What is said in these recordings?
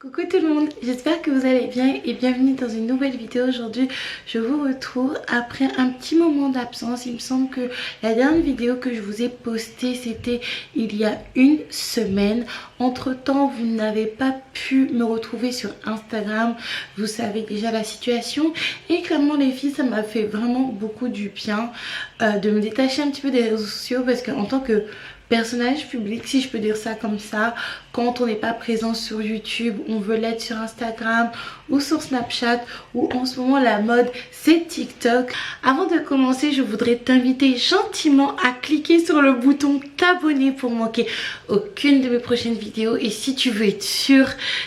Coucou tout le monde, j'espère que vous allez bien et bienvenue dans une nouvelle vidéo. Aujourd'hui je vous retrouve après un petit moment d'absence. Il me semble que la dernière vidéo que je vous ai postée c'était il y a une semaine. Entre temps vous n'avez pas pu me retrouver sur Instagram, vous savez déjà la situation. Et clairement les filles, ça m'a fait vraiment beaucoup du bien de me détacher un petit peu des réseaux sociaux, parce qu'en tant que personnage public, si je peux dire ça comme ça, quand on n'est pas présent sur YouTube, on veut l'être sur Instagram ou sur Snapchat, ou en ce moment la mode c'est TikTok. Avant de commencer, je voudrais t'inviter gentiment à cliquer sur le bouton t'abonner pour manquer aucune de mes prochaines vidéos. Et si tu veux être sûr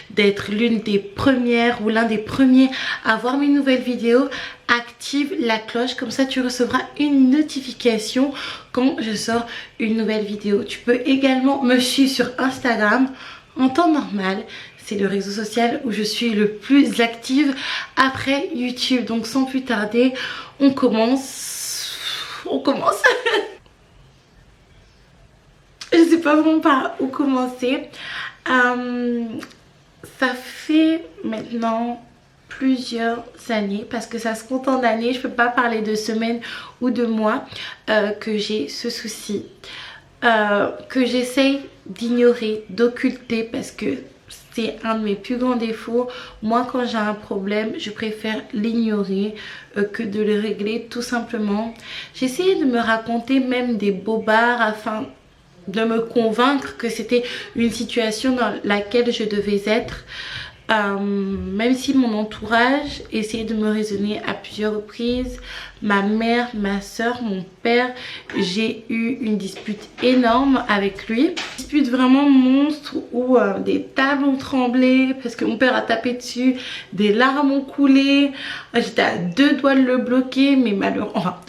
d'être l'une des premières ou l'un des premiers à voir mes nouvelles vidéos, active la cloche, comme ça tu recevras une notification quand je sors une nouvelle vidéo. Tu peux également me suivre sur Instagram en temps normal. C'est le réseau social où je suis le plus active après YouTube. Donc sans plus tarder, on commence. Je sais pas vraiment par où commencer. Ça fait maintenant plusieurs années, parce que ça se compte en années, je peux pas parler de semaines ou de mois, que j'ai ce souci, que j'essaye d'ignorer, d'occulter, parce que c'est un de mes plus grands défauts. Moi quand j'ai un problème, je préfère l'ignorer que de le régler, tout simplement. J'ai essayé de me raconter même des bobards afin de me convaincre que c'était une situation dans laquelle je devais être. Même si mon entourage essayait de me raisonner à plusieurs reprises, ma mère, ma soeur, mon père, j'ai eu une dispute énorme avec lui. Une dispute vraiment monstre où des tables ont tremblé parce que mon père a tapé dessus, des larmes ont coulé. J'étais à deux doigts de le bloquer, mais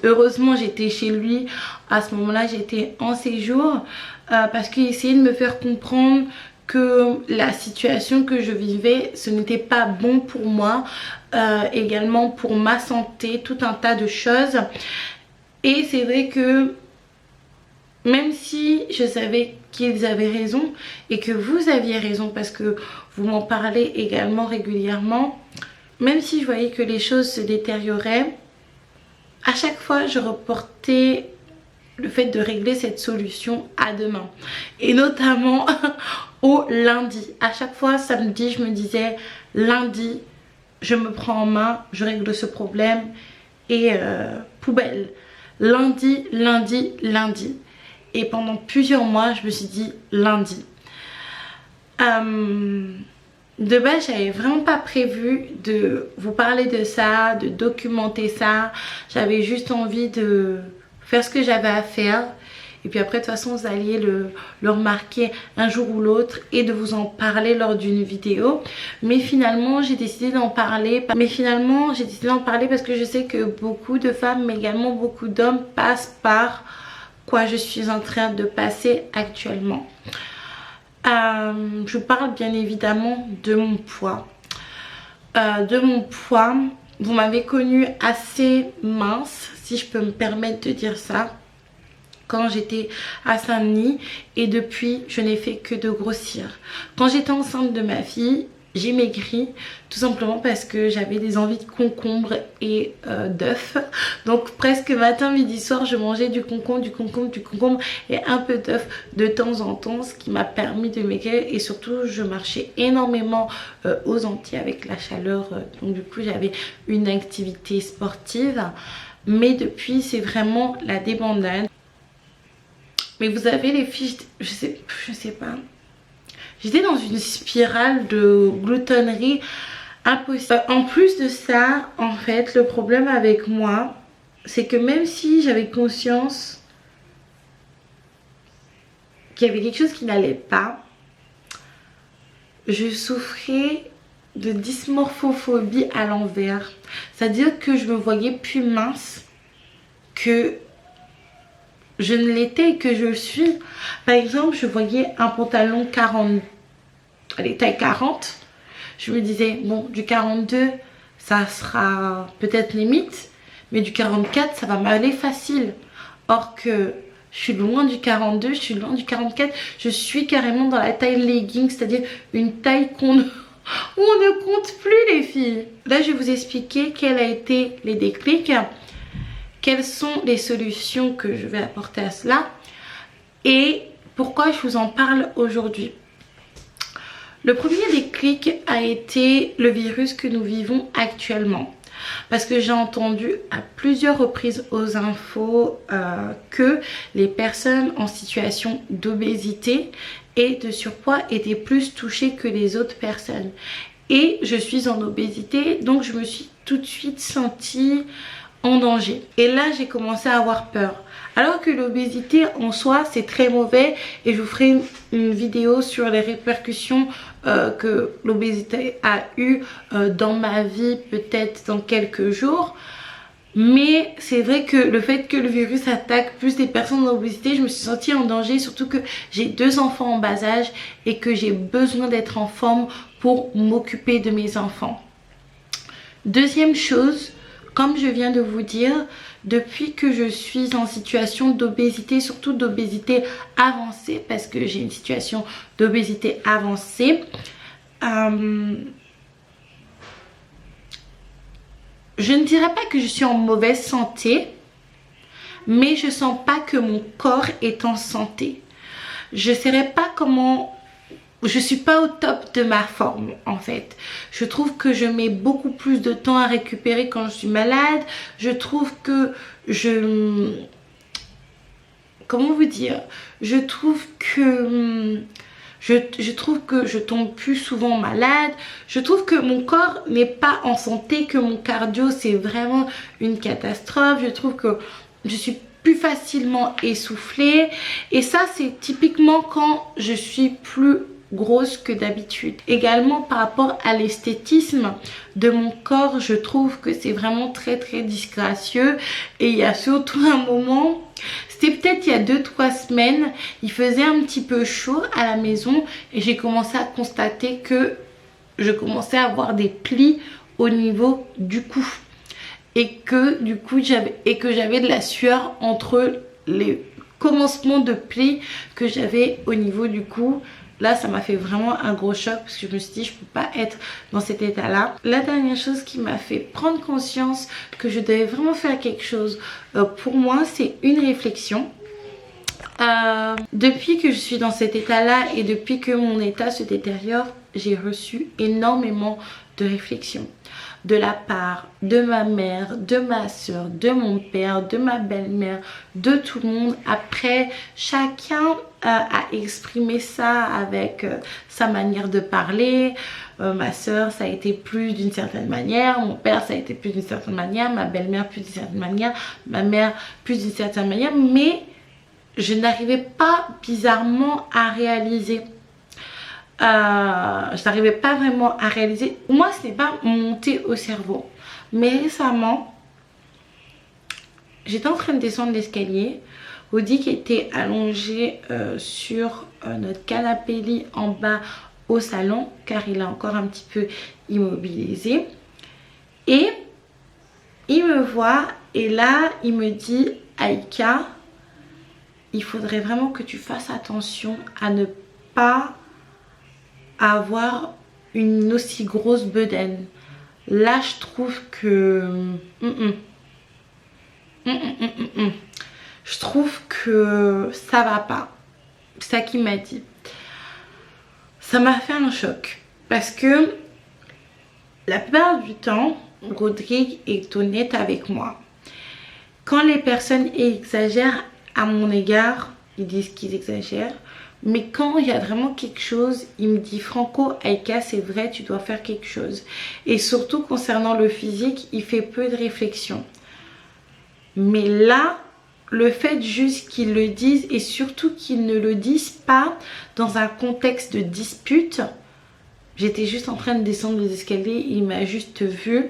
heureusement j'étais chez lui. À ce moment-là, j'étais en séjour parce qu'il essayait de me faire comprendre que la situation que je vivais, ce n'était pas bon pour moi, également pour ma santé, tout un tas de choses. Et c'est vrai que même si je savais qu'ils avaient raison et que vous aviez raison, parce que vous m'en parlez également régulièrement, même si je voyais que les choses se détérioraient, à chaque fois je reportais le fait de régler cette solution à demain, et notamment au lundi. À chaque fois samedi, je me disais lundi je me prends en main, je règle ce problème et poubelle. Lundi, lundi, lundi. Et pendant plusieurs mois je me suis dit lundi. De base, j'avais vraiment pas prévu de vous parler de ça, de documenter ça. J'avais juste envie de faire ce que j'avais à faire, et puis après de toute façon vous alliez le remarquer un jour ou l'autre, et de vous en parler lors d'une vidéo. Mais finalement j'ai décidé d'en parler parce que je sais que beaucoup de femmes, mais également beaucoup d'hommes, passent par quoi je suis en train de passer actuellement. Je parle bien évidemment de mon poids. Vous m'avez connue assez mince, si je peux me permettre de dire ça, quand j'étais à Saint-Denis, et depuis je n'ai fait que de grossir. Quand j'étais enceinte de ma fille, j'ai maigri, tout simplement parce que j'avais des envies de concombre et d'œufs. Donc presque matin, midi, soir, je mangeais du concombre et un peu d'œufs de temps en temps, ce qui m'a permis de maigrir. Et surtout je marchais énormément aux Antilles avec la chaleur, donc du coup j'avais une activité sportive. Mais depuis c'est vraiment la débandade. Mais vous avez les filles, je sais pas, j'étais dans une spirale de gloutonnerie impossible. En plus de ça, en fait, le problème avec moi, c'est que même si j'avais conscience qu'il y avait quelque chose qui n'allait pas, je souffrais de dysmorphophobie à l'envers. C'est-à-dire que je me voyais plus mince que je ne l'étais et que je suis. Par exemple, je voyais un pantalon 40, allez, taille 40. Je me disais, bon, du 42, ça sera peut-être limite, mais du 44, ça va m'aller facile. Or que je suis loin du 42, je suis loin du 44. Je suis carrément dans la taille legging, c'est-à-dire une taille qu'on où on ne compte plus les filles. Là, je vais vous expliquer quels ont été les déclics, quelles sont les solutions que je vais apporter à cela et pourquoi je vous en parle aujourd'hui. Le premier déclic a été le virus que nous vivons actuellement. Parce que j'ai entendu à plusieurs reprises aux infos que les personnes en situation d'obésité et de surpoids étaient plus touchées que les autres personnes. Et je suis en obésité, donc je me suis tout de suite sentie en danger. Et là, j'ai commencé à avoir peur. Alors que l'obésité en soi, c'est très mauvais. Et je vous ferai une vidéo sur les répercussions que l'obésité a eu dans ma vie, peut-être dans quelques jours. Mais c'est vrai que le fait que le virus attaque plus des personnes en obésité, je me suis sentie en danger. Surtout que j'ai 2 enfants en bas âge et que j'ai besoin d'être en forme pour m'occuper de mes enfants. Deuxième chose, comme je viens de vous dire, depuis que je suis en situation d'obésité, surtout d'obésité avancée, parce que j'ai une situation d'obésité avancée, je ne dirais pas que je suis en mauvaise santé, mais je sens pas que mon corps est en santé. Je ne saurais pas comment... Je suis pas au top de ma forme en fait. Je trouve que je mets beaucoup plus de temps à récupérer quand je suis malade. Je trouve que comment vous dire? Je trouve que je tombe plus souvent malade. Je trouve que mon corps n'est pas en santé, que mon cardio c'est vraiment une catastrophe. Je trouve que je suis plus facilement essoufflée. Et ça c'est typiquement quand je suis plus grosse que d'habitude. Également par rapport à l'esthétisme de mon corps, je trouve que c'est vraiment très disgracieux. Et il y a surtout un moment, c'était peut-être il y a 2-3 semaines, il faisait un petit peu chaud à la maison et j'ai commencé à constater que je commençais à avoir des plis au niveau du cou et que du coup j'avais de la sueur entre les commencements de plis que j'avais au niveau du cou. Là, ça m'a fait vraiment un gros choc parce que je me suis dit, je peux pas être dans cet état-là. La dernière chose qui m'a fait prendre conscience que je devais vraiment faire quelque chose pour moi, c'est une réflexion. Depuis que je suis dans cet état-là et depuis que mon état se détériore, j'ai reçu énormément de réflexions de la part de ma mère, de ma soeur, de mon père, de ma belle-mère, de tout le monde. Après, chacun a exprimé ça avec sa manière de parler. Ma soeur, ça a été plus d'une certaine manière. Mon père, ça a été plus d'une certaine manière. Ma belle-mère, plus d'une certaine manière. Ma mère, plus d'une certaine manière. Mais je n'arrivais pas bizarrement à réaliser. Je n'arrivais pas vraiment à réaliser. Moi, ce n'est pas monté au cerveau. Mais récemment, j'étais en train de descendre l'escalier. Audi qui était allongé sur notre canapé lit en bas au salon, car il est encore un petit peu immobilisé. Et il me voit et là, il me dit, Aïka, il faudrait vraiment que tu fasses attention à ne pas avoir une aussi grosse bedaine. Là, je trouve que... Je trouve que ça va pas. C'est ça qu'il m'a dit. Ça m'a fait un choc. Parce que la plupart du temps, Rodrigue est honnête avec moi. Quand les personnes exagèrent à mon égard, ils disent qu'ils exagèrent. Mais quand il y a vraiment quelque chose, il me dit Franco, Aïka, c'est vrai, tu dois faire quelque chose. Et surtout concernant le physique, il fait peu de réflexion. Mais là, le fait juste qu'ils le disent et surtout qu'ils ne le disent pas dans un contexte de dispute. J'étais juste en train de descendre les escaliers, il m'a juste vu.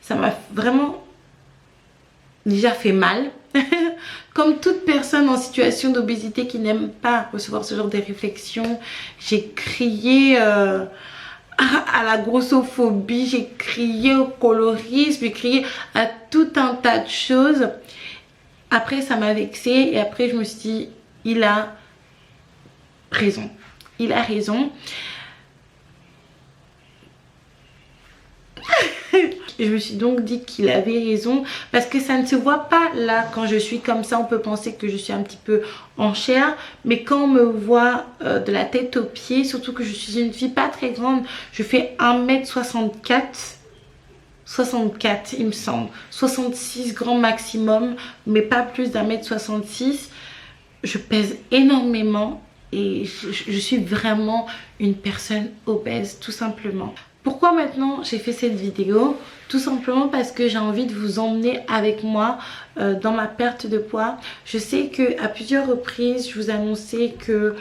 Ça m'a vraiment déjà fait mal. Comme toute personne en situation d'obésité qui n'aime pas recevoir ce genre de réflexion, j'ai crié à la grossophobie, j'ai crié au colorisme, j'ai crié à tout un tas de choses. Après ça m'a vexée et après je me suis dit, il a raison. Il a raison. Et je me suis donc dit qu'il avait raison parce que ça ne se voit pas là quand je suis comme ça. On peut penser que je suis un petit peu en chair, mais quand on me voit de la tête aux pieds, surtout que je suis une fille pas très grande, je fais 1m64. 64 il me semble, 66 grand maximum, mais pas plus d'1m66. Je pèse énormément et je suis vraiment une personne obèse tout simplement. Pourquoi maintenant j'ai fait cette vidéo? Tout simplement parce que j'ai envie de vous emmener avec moi dans ma perte de poids. Je sais qu'à plusieurs reprises je vous annonçais que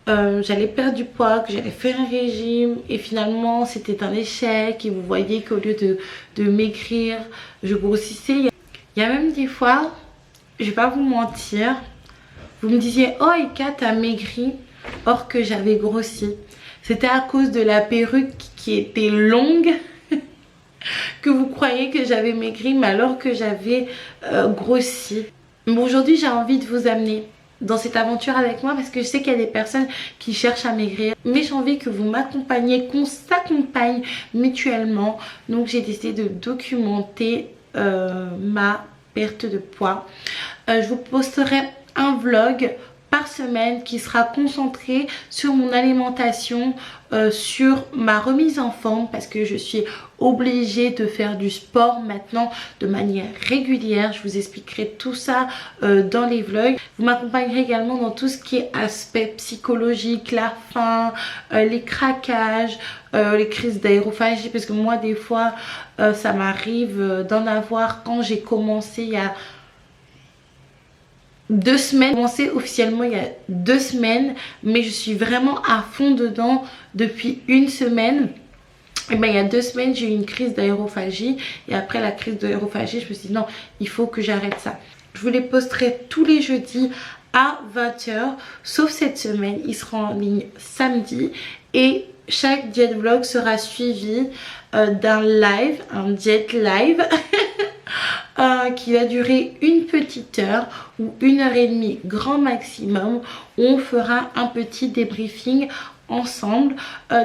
j'allais perdre du poids, que j'allais faire un régime et finalement c'était un échec et vous voyez qu'au lieu de maigrir, je grossissais. Il y a même des fois, je vais pas vous mentir, vous me disiez oh Eka t'as maigri, or que j'avais grossi. C'était à cause de la perruque qui était longue que vous croyez que j'avais maigri, mais alors que j'avais grossi. Bon, aujourd'hui j'ai envie de vous amener dans cette aventure avec moi parce que je sais qu'il y a des personnes qui cherchent à maigrir, mais j'ai envie que vous m'accompagniez, qu'on s'accompagne mutuellement. Donc j'ai décidé de documenter ma perte de poids. Je vous posterai un vlog par semaine qui sera concentré sur mon alimentation, sur ma remise en forme parce que je suis obligée de faire du sport maintenant de manière régulière. Je vous expliquerai tout ça dans les vlogs. Vous m'accompagnerez également dans tout ce qui est aspect psychologique, la faim, les craquages, les crises d'aérophagie parce que moi des fois ça m'arrive d'en avoir. Quand j'ai commencé il y a 2 semaines, j'ai commencé officiellement il y a 2 semaines, mais je suis vraiment à fond dedans depuis 1 semaine. Et ben il y a 2 semaines j'ai eu une crise d'aérophagie et après la crise d'aérophagie je me suis dit non, il faut que j'arrête ça. Je vous les posterai tous les jeudis à 20 h sauf cette semaine, il sera en ligne samedi et chaque diète vlog sera suivi d'un live, un diète live qui va durer une petite heure ou 1h30 grand maximum où on fera un petit débriefing ensemble.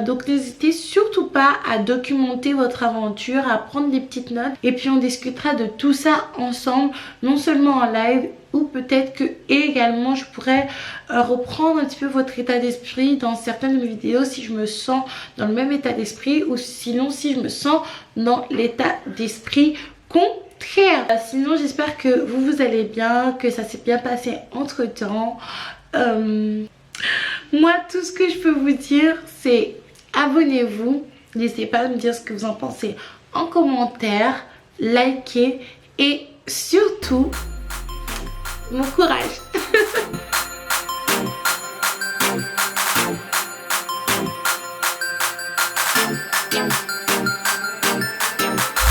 Donc n'hésitez surtout pas à documenter votre aventure, à prendre des petites notes et puis on discutera de tout ça ensemble, non seulement en live ou peut-être que également je pourrais reprendre un petit peu votre état d'esprit dans certaines de mes vidéos si je me sens dans le même état d'esprit ou sinon si je me sens dans l'état d'esprit contraire. Sinon j'espère que vous allez bien, que ça s'est bien passé entre temps. Moi tout ce que je peux vous dire c'est abonnez-vous, n'hésitez pas à me dire ce que vous en pensez en commentaire, likez et surtout mon courage.